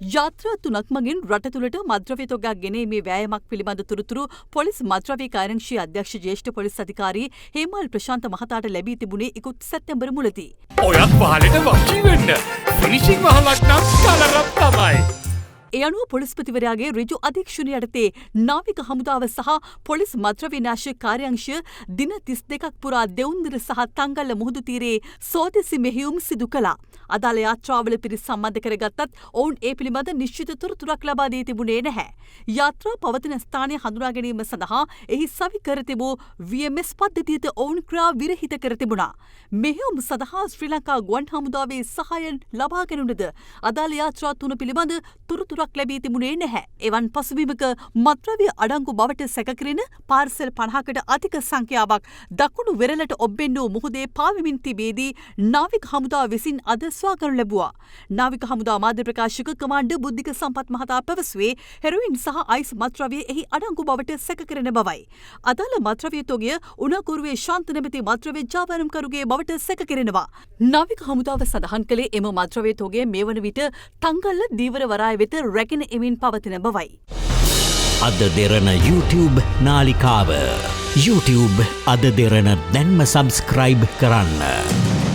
යාත්‍රා 3ක් මගින් රට තුළට මද්‍රව්‍ය තොගයක් ගෙනීමේ වෑයමක් පිළිබඳ තොරතුරු පොලිස් මද්‍රව්‍ය කාර්යාංශයේ අධ්‍යක්ෂ ජ්‍යෙෂ්ඨ පොලිස් අධිකාරී හේමල් ප්‍රශාන්ත මහතාට ලැබී තිබුණේ ඉකුත් සැප්තැම්බර් මුලදී. ඔයත් වහලට වශී වෙන්න. ෆිනිෂිං වහලක් නම් කලරක් තමයි. ඒ අනුව පොලිස්පතිවරයාගේ ඍජු අධීක්ෂණය යටතේ නාවික හමුදාව සහ පොලිස් මද්‍රව්‍ය නාශක කාර්යාංශය දින 32ක් පුරා දෙවුන්දර සහ තංගල්ල මුහුදු තීරයේ සෝදිසි මෙහෙයුම් සිදු කළා. අදාළ යාත්‍රාවල පිරිස් සම්බන්ධ කරගත්තත් ඔවුන් ඒ පිළිබඳ නිශ්චිත තොරතුරක් ලබා දී තිබුණේ නැහැ. යාත්‍රා පවතින ස්ථානය හඳුනා ගැනීම සඳහා එහි සවි කර තිබූ VMS පද්ධතියට ඔවුන් ක්‍රියා විරහිත කර තිබුණා. මෙහෙයුම් සඳහා ශ්‍රී ලංකා ගුවන් හමුදාවේ සහාය ලබා ගැනුණද අදාළ යාත්‍රා 3 පිළිබඳ තොරතුරක් ලැබී තිබුණේ නැහැ. එවන් පසුබිමක මද්‍රව්‍ය අඩංගු බවට සැකකරන පාර්සල් 50කට අධික සංඛ්‍යාවක් දකුණු වෙරළට ඔබ්බෙන්නු මුහුදේ පාවෙමින් තිබේදී නාවික හමුදාව විසින් අද සොයාගනු ලැබුවා. නාවික හමුදා මාධ්‍ය ප්‍රකාශක කමාන්ඩර් බුද්ධික සම්පත් මහතා පැවසුවේ හෙරොයින් සහ අයිස් මද්‍රව්‍ය එහි අඩංගු බවට සැකකරන බවයි. අදාළ මද්‍රව්‍ය තොගය උණකුරුවේ ශාන්ත නැමැති මද්‍රව්‍ය ජාවාරම්කරුගේ බවට සැකකරනවා. නාවික හමුදාව සඳහන් කළේ එම මද්‍රව්‍ය තොගය මේ වන විට තංගල්ල දීවර වරාය වෙත රැගෙන එමින් පවතින බවයි. අද දෙරන YouTube නාලිකාව YouTube අද දෙරන දැන්ම සබස්ක්‍රයිබ් කරන්න.